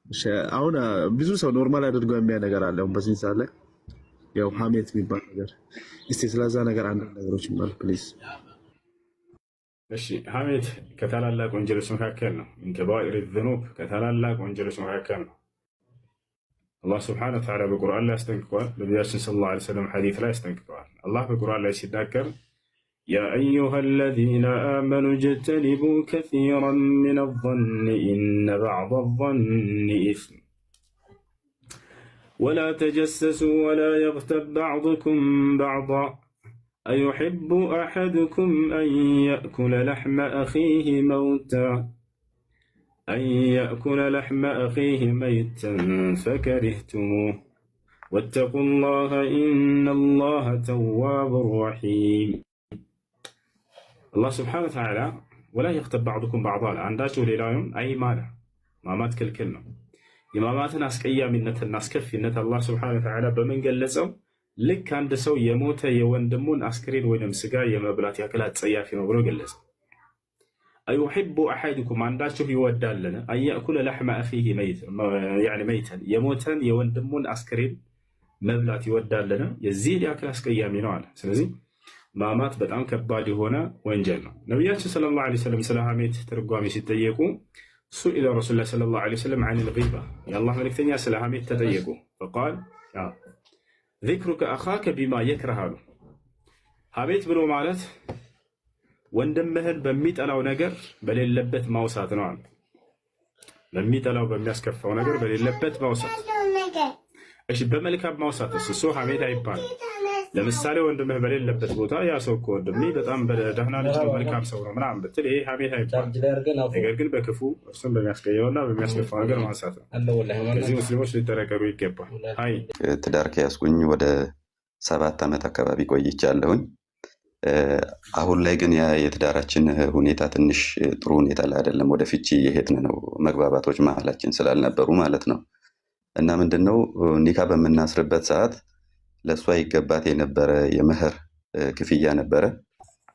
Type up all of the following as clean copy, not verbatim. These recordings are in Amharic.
እሺ አሁን ብዙ ሰው ኖርማል አድርገው የሚያ ነገር አለ። አሁን በዚህ ሰዓት ላይ ያው ሀሜት የሚባል ነገር እስቲ ስለዛ ነገር አንዳንድ ነገሮች ይባል ፕሊዝ። እሺ ሐሜት ከታላላቅ ወንጀሎች መካከል ነው። ሚን ከባኢር ዝኑብ ከታላላቅ ወንጀሎች መካከል ነው። አላህ ስብሐነሁ ወተዓላ በቁርአን ላይ አስጠንቅቋል። ነቢያችን ሰለላሁ ዐለይሂ ወሰለም ሐዲስ ላይ አስጠንቅቀዋል። አላህ በቁርአን ላይ ሲናገር ያ አዩሃ አለዚነ አመኑ እጅተኒቡ ከሲራን ሚነ ዞኒ ኢነ በዕደ ዞኒ ኢስም ወላ ተጀሰሱ ወላ የግተብ በዕዱኩም በዕዳ أيحب أحدكم أن يأكل لحم أخيه ميتا فكرهتموه واتقوا الله إن الله تواب رحيم. الله سبحانه وتعالى ولا يغتب بعضكم بعضا عنداتو ليلايون أي ماله ما مات كل كلمة يمامات ناس كيامنة الناس كفينة الله سبحانه وتعالى بمن قلسوا ልክ አንድ ሰው የሞተ የወንድሙን አስክሬን ወይንም ስጋ የመብላት ያክል አጸያፊ ነው ብሎ ገለጸ። አዩሂቡ አሐዱኩም አንዳችሁ ይወዳልን አያእኩለ ለሕመ አኺሂ መይተን የሞተን የወንድሙን አስክሬን መብላት ይወዳልን? የዚህ ያክል አስቀያሚ ነው አለ። ስለዚህ ማማት በጣም ከባድ የሆነ ወንጀል ነው። ነቢያችን ሰለላሁ ዐለይሂ ወሰለም ስለ ሐሜት ትርጓሜ ሲጠየቁ ሱኢለ ረሱሉላህ ሰለላሁ ዐለይሂ ወሰለም ዐኒል ጊባ የአላህ መልእክተኛ ስለ ሐሜት ተጠየቁ። ፈቃል ዚክሩከ አኻከ ቢማ የክረህ አሉ። ሐሜት ብሎ ማለት ወንድምህን በሚጠላው ነገር በሌለበት ማውሳት ነው አሉ። በሚጠላው በሚያስከፋው ነገር በሌለበት ማውሳት። እሺ በመልካም ማውሳት እሱ ሐሜት አይባልም። ለምሳሌ ወንድምህ በሌለበት ቦታ ያ ሰው እኮ ወንድሜ በጣም ደህና ልጅ ነው፣ መልካም ሰው ነው ምናምን ብትል ይሄ ሐሜት አይባልም። ነገር ግን በክፉ እርሱን በሚያስቀየውና በሚያስከፋው ነገር ማንሳት ነው። ከዚህ ሙስሊሞች ሊጠነቀቁ ይገባል። አይ ትዳር ከያዝኩኝ ወደ 7 ዓመት አካባቢ ቆይቻለሁኝ። አሁን ላይ ግን የትዳራችን ሁኔታ ትንሽ ጥሩ ሁኔታ ላይ አይደለም። ወደ ፍቺ እየሄድን ነው፣ መግባባቶች መሀላችን ስላልነበሩ ማለት ነው። እና ምንድነው ኒካ በምናስርበት ሰዓት ለእሷ ይገባት የነበረ የመህር ክፍያ ነበረ።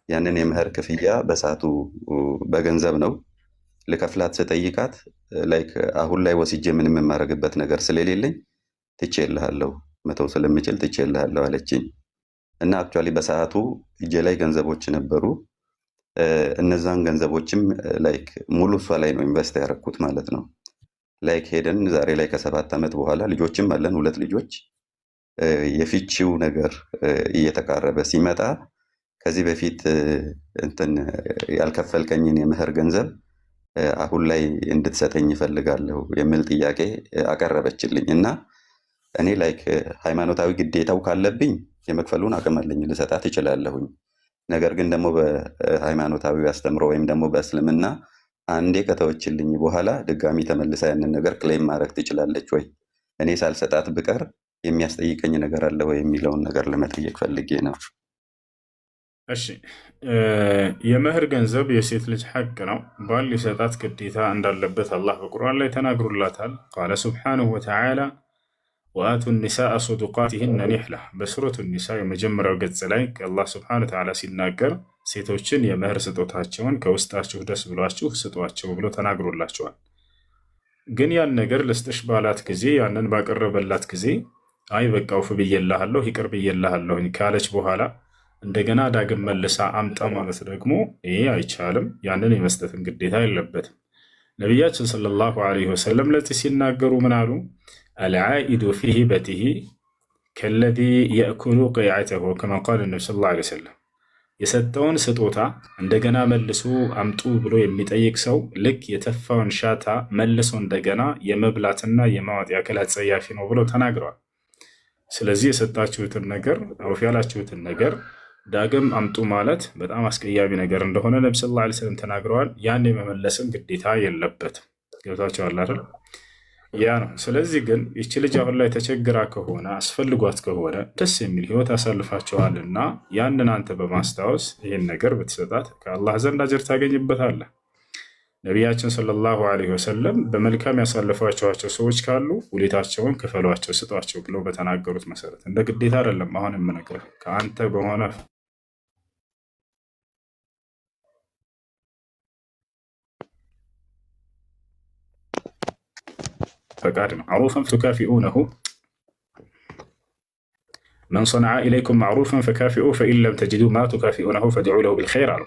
ያንን የመህር ክፍያ በሰዓቱ በገንዘብ ነው ልከፍላት ስጠይቃት ላይክ አሁን ላይ ወስጄ ምንም የማደርግበት ነገር ስለሌለኝ ትቼልሃለሁ፣ መተው ስለምችል ትቼልሃለሁ አለችኝ። እና አክቹዋሊ በሰዓቱ እጄ ላይ ገንዘቦች ነበሩ። እነዛን ገንዘቦችም ላይክ ሙሉ እሷ ላይ ነው ኢንቨስት ያደረኩት ማለት ነው። ላይክ ሄደን ዛሬ ላይ ከ7 ዓመት በኋላ ልጆችም አለን፣ 2 ልጆች። የፍቺው ነገር እየተቃረበ ሲመጣ ከዚህ በፊት እንትን ያልከፈልከኝን የመህር ገንዘብ አሁን ላይ እንድትሰጠኝ ይፈልጋለሁ የሚል ጥያቄ አቀረበችልኝ። እና እኔ ላይክ ሃይማኖታዊ ግዴታው ካለብኝ የመክፈሉን አቅም አለኝ፣ ልሰጣት እችላለሁኝ። ነገር ግን ደግሞ በሃይማኖታዊ አስተምሮ ወይም ደግሞ በእስልምና አንዴ ከተወችልኝ በኋላ ድጋሚ ተመልሳ ያንን ነገር ክሌም ማድረግ ትችላለች ወይ? እኔ ሳልሰጣት ብቀር የሚያስጠይቀኝ ነገር አለ ወይ የሚለውን ነገር ለመጠየቅ ፈልጌ ነው። እሺ የመህር ገንዘብ የሴት ልጅ ሐቅ ነው። ባል ሊሰጣት ግዴታ እንዳለበት አላህ በቁርአን ላይ ተናግሮላታል። ቃለ ሱብሓነሁ ወተዓላ ወአቱ ኒሳአ ሶዱቃቲሂነ ኒሕላ በሱረቱ ኒሳ የመጀመሪያው ገጽ ላይ አላህ ሱብሓነሁ ወተዓላ ሲናገር ሴቶችን የመህር ስጦታቸውን ከውስጣችሁ ደስ ብሏችሁ ስጧቸው ብሎ ተናግሮላቸዋል። ግን ያን ነገር ልስጥሽ ባላት ጊዜ ያንን ባቀረበላት ጊዜ አይ በቃ ውፍ ብዬልሃለሁ ይቅር ብዬልሃለሁ ካለች በኋላ እንደገና ዳግም መልሳ አምጣ ማለት ደግሞ ይሄ አይቻልም። ያንን የመስጠትን ግዴታ የለበትም። ነቢያችን ሰለላሁ ዐለይሂ ወሰለም ለዚህ ሲናገሩ ምን አሉ? አልዓኢዱ ፊ ሂበቲሂ ከለዚ የእኩሉ ቀይዐተሁ ከማ ቃለ ነቢ ሰለላሁ ዐለይሂ ወሰለም የሰጠውን ስጦታ እንደገና መልሶ አምጡ ብሎ የሚጠይቅ ሰው ልክ የተፋውን ሻታ መልሶ እንደገና የመብላትና የማዋጥ ያክል አጸያፊ ነው ብሎ ተናግረዋል። ስለዚህ የሰጣችሁትን ነገር አውፍ ያላችሁትን ነገር ዳግም አምጡ ማለት በጣም አስቀያሚ ነገር እንደሆነ ነብዩ ሰለላሁ ዐለይሂ ወሰለም ተናግረዋል። ያን የመመለስም ግዴታ የለበትም። ገብታችኋል አይደል? ያ ነው። ስለዚህ ግን ይቺ ልጅ አሁን ላይ ተቸግራ ከሆነ አስፈልጓት ከሆነ ደስ የሚል ህይወት አሳልፋቸዋልና ያንን አንተ በማስታወስ ይህን ነገር ብትሰጣት ከአላህ ዘንድ አጅር ታገኝበታለህ። ነቢያችን ሰለላሁ ዐለይሂ ወሰለም በመልካም ያሳለፏቸው ሰዎች ካሉ ውለታቸውን ክፈሏቸው፣ ስጧቸው ብለው በተናገሩት መሰረት እንደ ግዴታ አይደለም። አሁን የምነግርህ ከአንተ በሆነ ፈቃድ ነው። ማዕሩፈን ቱካፊኡነሁ መን ሰነዐ ኢለይኩም ማዕሩፈን ፈካፊኡ ፈኢን ለም ተጅዱ ማ ቱካፊኡነሁ ፈድዑ ለሁ ቢልኸይር አሉ።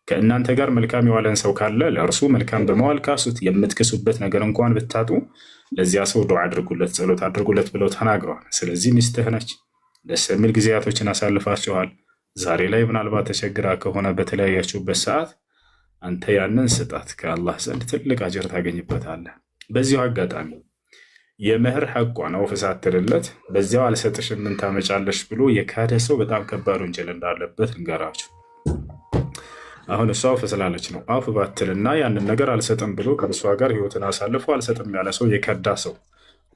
ከእናንተ ጋር መልካም የዋለን ሰው ካለ ለእርሱ መልካም በመዋል ካሱት። የምትክሱበት ነገር እንኳን ብታጡ ለዚያ ሰው ዱዓ አድርጉለት፣ ጸሎት አድርጉለት ብለው ተናግረዋል። ስለዚህ ሚስትህ ነች። ደስ የሚል ጊዜያቶችን አሳልፋችኋል። ዛሬ ላይ ምናልባት ተቸግራ ከሆነ በተለያያችሁበት ሰዓት አንተ ያንን ስጣት፣ ከአላህ ዘንድ ትልቅ አጀር ታገኝበታለህ። በዚሁ አጋጣሚ የመህር ሐቋ ነው ፍሳትልለት በዚያው አልሰጥሽም ምን ታመጫለሽ ብሎ የካደ ሰው በጣም ከባድ ወንጀል እንዳለበት እንገራችሁ። አሁን እሷ አውፍ ስላለች ነው። አውፍ ባትልና ያንን ነገር አልሰጥም ብሎ ከእርሷ ጋር ህይወትን አሳልፎ አልሰጥም ያለ ሰው የከዳ ሰው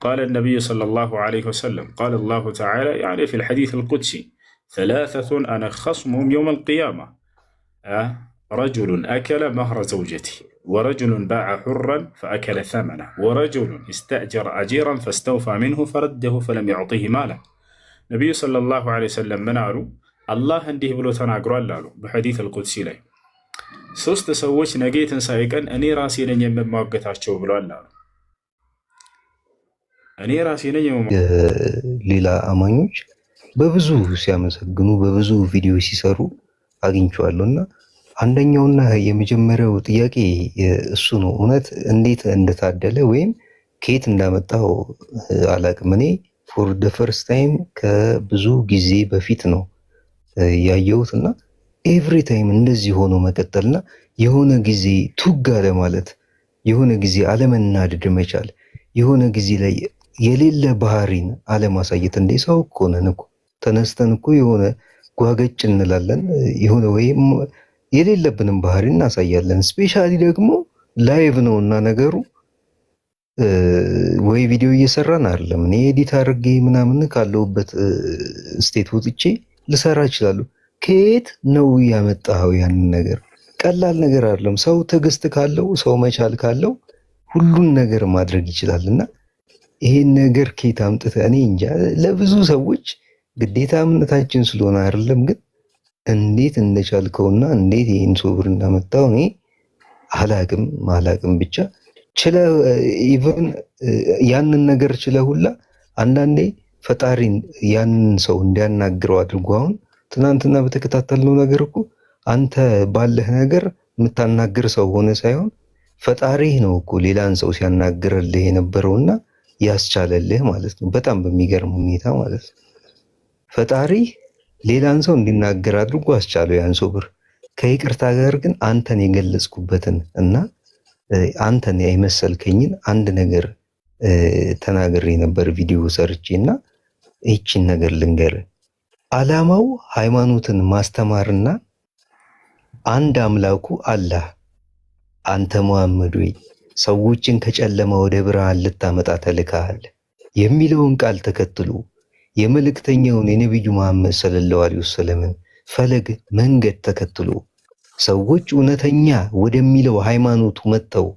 ቃለ ነቢዩ ሰለላሁ ዐለይሂ ወሰለም ቃለ አላሁ ተዓላ ያዕኒ ፊል ሐዲስ አልቁድሲ ሰላሰቱን አነ ኸስሙሁም የውመል ቂያማ ረጁሉን አከለ መህረ ዘውጀቲ ወረጁሉን ባዐ ሑረን ፈአከለ ሰመነህ ወረጁሉን ኢስተእጀረ አጂራን ፈስተውፋ ሚንሁ ፈረደሁ ፈለም ዩዕጢህ ማላ። ነቢዩ ሰለላሁ ዐለይሂ ወሰለም ምን አሉ? አላህ እንዲህ ብሎ ተናግሯል አሉ በሐዲስ አልቁድሲ ላይ ሶስት ሰዎች ነገ የትንሣኤ ቀን እኔ ራሴ ነኝ የምሟገታቸው ብሏል አሉ። እኔ ራሴ ነኝ ሌላ አማኞች በብዙ ሲያመሰግኑ በብዙ ቪዲዮ ሲሰሩ አግኝቼዋለሁ እና አንደኛውና የመጀመሪያው ጥያቄ እሱ ነው። እውነት እንዴት እንደታደለ ወይም ከየት እንዳመጣው አላቅም። እኔ ፎር ደ ፈርስት ታይም ከብዙ ጊዜ በፊት ነው ያየሁት እና ኤቭሪ ታይም እንደዚህ ሆኖ መቀጠልና የሆነ ጊዜ ቱጋ ለማለት የሆነ ጊዜ አለመናደድ መቻል የሆነ ጊዜ ላይ የሌለ ባህሪን አለማሳየት። እንደ ሰው እኮ ነን እኮ ተነስተን እኮ የሆነ ጓገጭ እንላለን የሆነ ወይም የሌለብንም ባህሪ እናሳያለን። ስፔሻሊ ደግሞ ላይቭ ነውና ነገሩ ወይ ቪዲዮ እየሰራን አይደለም። እኔ ኤዲት አድርጌ ምናምን ካለሁበት ስቴት ወጥቼ ልሰራ እችላለሁ። ከየት ነው ያመጣኸው ያንን ነገር? ቀላል ነገር አይደለም። ሰው ትዕግስት ካለው ሰው መቻል ካለው ሁሉን ነገር ማድረግ ይችላል። እና ይሄን ነገር ከየት አምጥተህ እኔ እንጃ። ለብዙ ሰዎች ግዴታ እምነታችን ስለሆነ አይደለም፣ ግን እንዴት እንደቻልከውና እንዴት ይሄን ሶብር እንዳመጣው እኔ አላቅም። ብቻ ችለ ኢቭን ያንን ነገር ችለ ሁላ አንዳንዴ ፈጣሪን ያንን ሰው እንዲያናግረው አድርጎ አሁን ትናንትና በተከታተልነው ነገር እኮ አንተ ባለህ ነገር የምታናግር ሰው ሆነ ሳይሆን ፈጣሪህ ነው እኮ ሌላን ሰው ሲያናግርልህ የነበረውና ያስቻለልህ ማለት ነው። በጣም በሚገርም ሁኔታ ማለት ነው። ፈጣሪህ ሌላን ሰው እንዲናገር አድርጎ አስቻለው ያን ሶብር። ከይቅርታ ጋር ግን አንተን የገለጽኩበትን እና አንተን የመሰልከኝን አንድ ነገር ተናግሬ ነበር ቪዲዮ ሰርቼና ይህችን ነገር ልንገር። ዓላማው ሃይማኖትን ማስተማርና አንድ አምላኩ አላህ አንተ ሙሐመድ ወይ ሰዎችን ከጨለማ ወደ ብርሃን ልታመጣ ተልከሃል የሚለውን ቃል ተከትሎ የመልእክተኛውን የነብዩ መሐመድ ሰለላሁ ዐለይሂ ወሰለምን ፈለግ መንገድ ተከትሎ ሰዎች እውነተኛ ወደሚለው ሃይማኖቱ መጥተው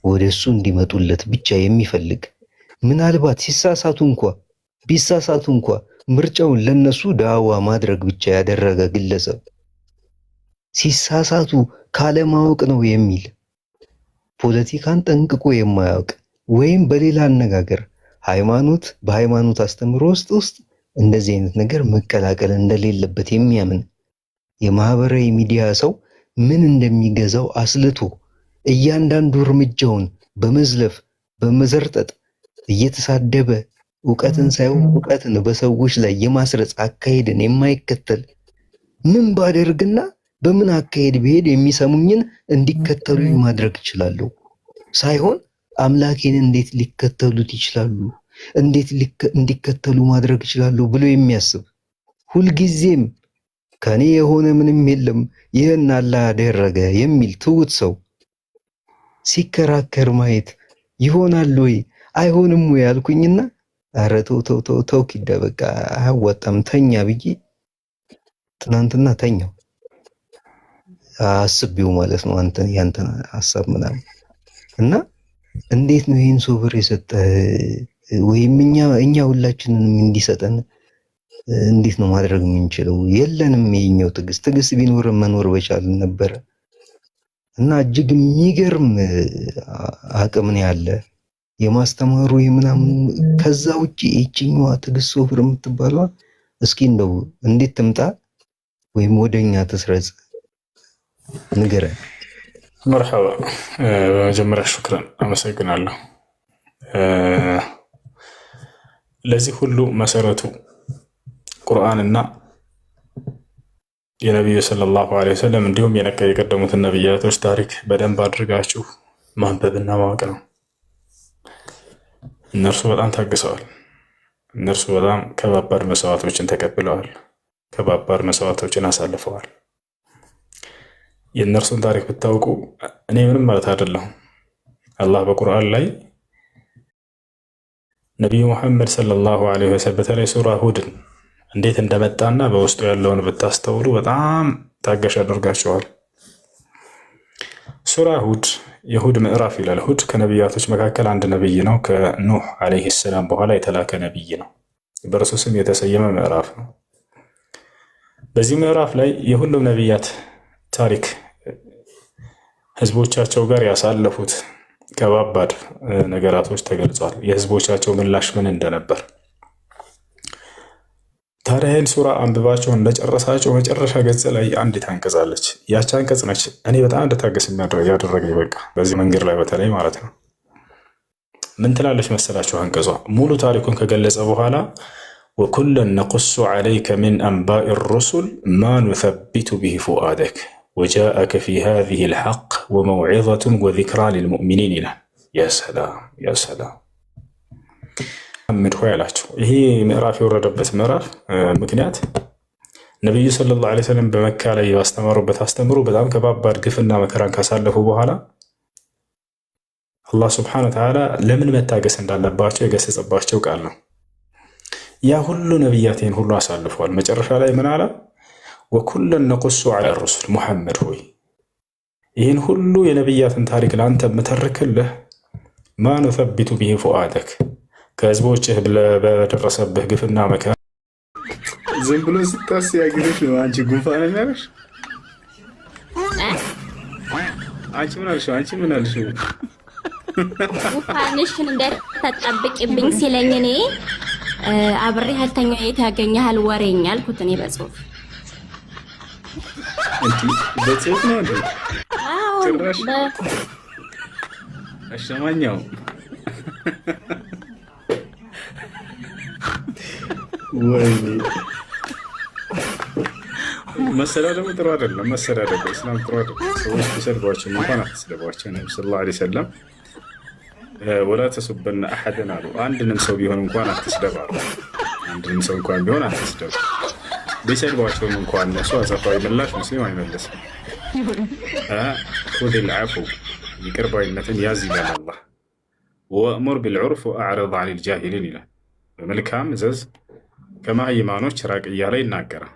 ወደሱ እንዲመጡለት ብቻ የሚፈልግ ምናልባት ቢሳሳቱ እንኳ ምርጫውን ለነሱ ዳዋ ማድረግ ብቻ ያደረገ ግለሰብ ሲሳሳቱ ካለማወቅ ነው የሚል ፖለቲካን ጠንቅቆ የማያውቅ ወይም በሌላ አነጋገር በሃይማኖት አስተምሮ ውስጥ እንደዚህ አይነት ነገር መቀላቀል እንደሌለበት የሚያምን የማህበራዊ ሚዲያ ሰው ምን እንደሚገዛው አስልቶ እያንዳንዱ እርምጃውን በመዝለፍ በመዘርጠጥ እየተሳደበ እውቀትን ሳይሆን እውቀትን በሰዎች ላይ የማስረጽ አካሄድን የማይከተል ምን ባደርግና በምን አካሄድ ብሄድ የሚሰሙኝን እንዲከተሉ ማድረግ ይችላሉ ሳይሆን አምላኬን እንዴት ሊከተሉት ይችላሉ፣ እንዴት እንዲከተሉ ማድረግ ይችላሉ ብሎ የሚያስብ ሁልጊዜም ከኔ የሆነ ምንም የለም ይህን አላህ ያደረገ የሚል ትውት ሰው ሲከራከር ማየት ይሆናል ወይ አይሆንም ወይ አልኩኝና ኧረ ተው ኪዳ በቃ አያዋጣም ተኛ ብዬ ትናንትና ተኛው። አስቤው ማለት ነው ያንተን ሐሳብ ምናምን እና እንዴት ነው ይሄን ሶብር የሰጠ ወይም እኛ ሁላችንንም እንዲሰጠን እንዴት ነው ማድረግ የምንችለው? የለንም። የኛው ትዕግስት ቢኖር መኖር በቻልን ነበር እና እጅግ የሚገርም አቅም ነው ያለ የማስተማሩ የምናምን። ከዛ ውጪ ይችኛዋ ትዕግስት ሶፍር የምትባለዋ እስኪ እንደው እንዴት ትምጣ ወይም ወደኛ ትስረጽ ንገረን። መርሐባ። በመጀመሪያ ሹክራን አመሰግናለሁ። ለዚህ ሁሉ መሰረቱ ቁርአንና የነቢዩ ሰለላሁ ዐለይሂ ወሰለም እንዲሁም የቀደሙትን ነቢያቶች ታሪክ በደንብ አድርጋችሁ ማንበብና ማወቅ ነው። እነርሱ በጣም ታግሰዋል። እነርሱ በጣም ከባባድ መስዋዕቶችን ተቀብለዋል። ከባባድ መስዋዕቶችን አሳልፈዋል። የእነርሱን ታሪክ ብታውቁ እኔ ምንም ማለት አይደለሁም። አላህ በቁርአን ላይ ነቢዩ ሙሐመድ ሰለላሁ ዐለይሂ ወሰለም በተለይ ሱራ ሁድን እንዴት እንደመጣና በውስጡ ያለውን ብታስተውሉ በጣም ታጋሽ ያደርጋቸዋል። ሱራ ሁድ የሁድ ምዕራፍ ይላል። ሁድ ከነቢያቶች መካከል አንድ ነቢይ ነው። ከኑህ ዐለይሂ ሰላም በኋላ የተላከ ነቢይ ነው። በእርሱ ስም የተሰየመ ምዕራፍ ነው። በዚህ ምዕራፍ ላይ የሁሉም ነቢያት ታሪክ ህዝቦቻቸው ጋር ያሳለፉት ከባባድ ነገራቶች ተገልጿል። የህዝቦቻቸው ምላሽ ምን እንደነበር። ታዲያ ይህን ሱራ አንብባቸው እንደጨረሳቸው መጨረሻ ገጽ ላይ አንዲት አንቀጽ አለች። ያቺ አንቀጽ ነች እኔ በጣም እንድታገስ ያደረገኝ። በቃ በዚህ መንገድ ላይ በተለይ ማለት ነው። ምን ትላለች መሰላችሁ አንቀጿ? ሙሉ ታሪኩን ከገለጸ በኋላ ወኩለን ነቁሱ ዐለይከ ሚን አንባኢ ሩሱል ማ ኑሰቢቱ ቢሂ ፉአደክ ወጃአከ ፊ ሃዚሂ ልሐቅ ወመውዒዘቱን ወዚክራ ሊልሙእሚኒን ይላል። ያ ሰላም ያ ሰላም። መሐመድ ሆይ አላቸው። ይሄ ምዕራፍ የወረደበት ምዕራፍ ምክንያት ነቢዩ ሰለላሁ ዐለይሂ ወሰለም በመካ ላይ ባስተማሩበት አስተምሮ በጣም ከባባድ ግፍና መከራን ካሳለፉ በኋላ አላህ ሱብሓነሁ ወተዓላ ለምን መታገስ እንዳለባቸው የገሰጸባቸው ቃል ነው። ያ ሁሉ ነቢያቴን ሁሉ አሳልፈዋል። መጨረሻ ላይ ምን አለ? ወኩለን ነቁሱ ዐላ ሩሱል ሙሐመድ ሆይ ይህን ሁሉ የነቢያትን ታሪክ ለአንተ የምተርክልህ ማ ኑሰቢቱ ቢሂ ፉአደክ ከህዝቦችህ በደረሰብህ ግፍና መከራ ዝም ብሎ ስታስያግርሽ ነው። አንቺ ጉንፋን የሚያለሽ አንቺ ምን አልሽው? አንቺ ምን አልሽው? ጉንፋንሽን እንዳትጠብቂብኝ ሲለኝ እኔ አብሬ ሀልተኛ የት ያገኘሃል ወሬኛ አልኩት። እኔ በጽሁፍ በጽሁፍ ነው እንዴ? አዎ ጭራሽ አሸማኛው ወይ መሰዳደቡ ጥሩ አይደለም። መሰዳደቡ እስላም ጥሩ አይደለም። ሰዎች ተሰድቧቸው እንኳን አትስደቧቸው። ነብዩ ሰለላሁ ዐለይሂ ወሰለም ወላ ተሱበነ አሐደን አሉ። አንድንም ሰው ቢሆን እንኳን አትስደብ አሉ። አንድንም ሰው እንኳን ቢሆን አትስደብ። ቢሰድቧቸውም እንኳን እነሱ አጸፋዊ ምላሽ ሙስሊም አይመለስም። ኹዚል ዐፍው ይቅር ባይነትን ያዝ ይላል አላህ። ወእሙር ቢልዑርፍ ወአዕሪድ ዐኒል ጃሂሊን ይላል። በመልካም እዘዝ ከመሃይማኖች ራቅ እያለ ይናገራል።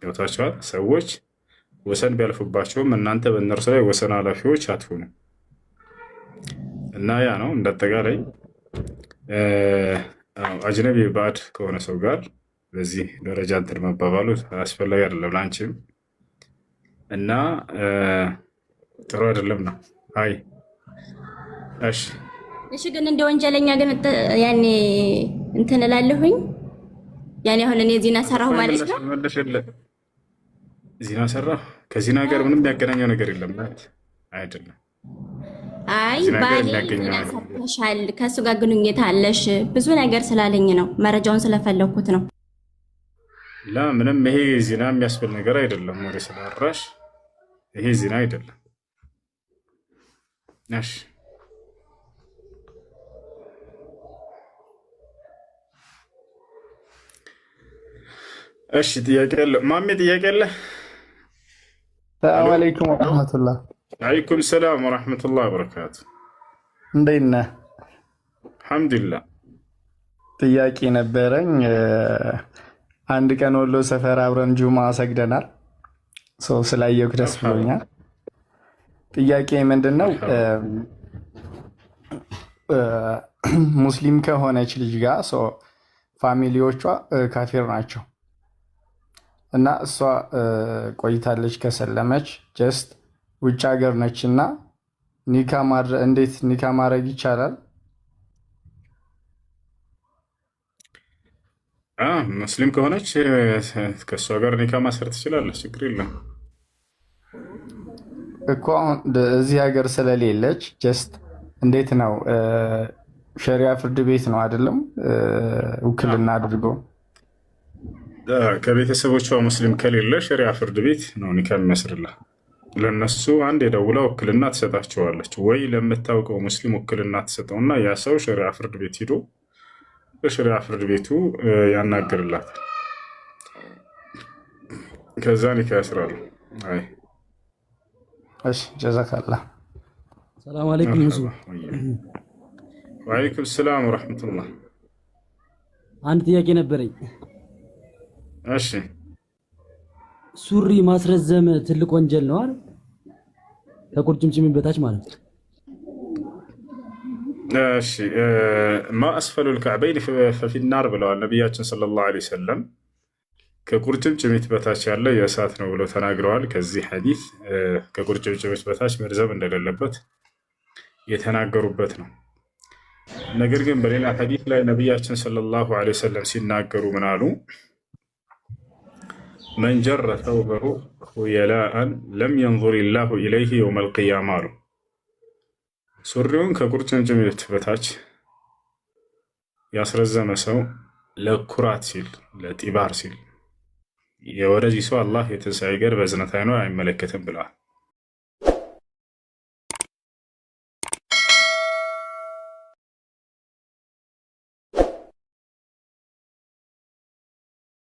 ገብታችኋል? ሰዎች ወሰን ቢያልፉባቸውም እናንተ በእነርሱ ላይ ወሰን አላፊዎች አትሁኑ እና ያ ነው እንዳጠቃላይ አጅነቢ ባዕድ ከሆነ ሰው ጋር በዚህ ደረጃ እንትን መባባሉ አስፈላጊ አይደለም ለአንቺም እና ጥሩ አይደለም ነው። አይ እሺ ግን እንደ ወንጀለኛ ግን ያኔ እንትን እላለሁኝ። ያኔ አሁን እኔ ዚና ሰራሁ ማለት ነው። ዚና ሰራሁ ከዚና ጋር ምንም የሚያገናኘው ነገር የለም ማለት አይደለም። አይ ባሌ ዚና ሰርተሻል፣ ከእሱ ጋር ግንኙነት አለሽ ብዙ ነገር ስላለኝ ነው፣ መረጃውን ስለፈለኩት ነው። ላ ምንም ይሄ ዚና የሚያስብል ነገር አይደለም። ወሬ ስላራሽ ይሄ ዚና አይደለም። እሺ ጥያቄ አለ ማሜ? ጥያቄ አለ? ሰላም አለይኩም ወራህመቱላህ። ወአለይኩም ሰላም ወራህመቱላህ ወበረካቱ። እንዴት ነህ? አልሐምዱሊላህ። ጥያቄ ነበረኝ። አንድ ቀን ወሎ ሰፈር አብረን ጁማ ሰግደናል። ሰው ስላየሁ ደስ ብሎኛል። ጥያቄ ምንድነው? ሙስሊም ከሆነች ልጅ ጋር ፋሚሊዎቿ ካፊር ናቸው እና እሷ ቆይታለች ከሰለመች ጀስት ውጭ ሀገር ነች እና እንዴት ኒካ ማድረግ ይቻላል? ሙስሊም ከሆነች ከእሷ ጋር ኒካ ማሰር ትችላለች፣ ችግር የለም እኮ። አሁን እዚህ ሀገር ስለሌለች ጀስት እንዴት ነው ሸሪያ ፍርድ ቤት ነው አይደለም ውክልና አድርገው ከቤተሰቦቿ ሙስሊም ከሌለ ሸሪያ ፍርድ ቤት ነው ኒካ የሚያስርላት። ለነሱ አንድ የደውላ ውክልና ትሰጣቸዋለች፣ ወይ ለምታውቀው ሙስሊም ውክልና ትሰጠውና ያ ሰው ሸሪያ ፍርድ ቤት ሂዶ በሸሪያ ፍርድ ቤቱ ያናግርላታል። ከዛ ኒካ ያስራሉ። አይ እሺ ጀዛከላህ። ሰላም አለይኩም ሙሱ። ወአለይኩም ሰላም ወራህመቱላህ። አንድ ጥያቄ ነበረኝ። እሺ ሱሪ ማስረዘም ትልቅ ወንጀል ነው አይደል? ከቁርጭምጭሚት በታች ማለት ነው። እሺ ማ አስፈሉል ከዕበይን ፈፊናር ብለዋል ነቢያችን ሰለላሁ ዐለይሂ ወሰለም። ከቁርጭምጭሚት በታች ያለ የእሳት ነው ብለው ተናግረዋል። ከዚህ ሐዲስ ከቁርጭምጭሚት በታች መርዘም እንደሌለበት የተናገሩበት ነው። ነገር ግን በሌላ ሐዲስ ላይ ነቢያችን ሰለላሁ ዐለይሂ ወሰለም ሲናገሩ ምን አሉ? መን ጀረ ተውበሁ ሁየላአን ለም የንዙር ላሁ ኢለይህ የውመል ቂያማ አሉ። ሱሪውን ከቁርጭምጭሚት በታች ያስረዘመ ሰው ለኩራት ሲል ለጢባር ሲል የወደዚህ ሰው አላህ የትንሣኤ ገር በእዝነት አይኑ አይመለከትም ብለዋል።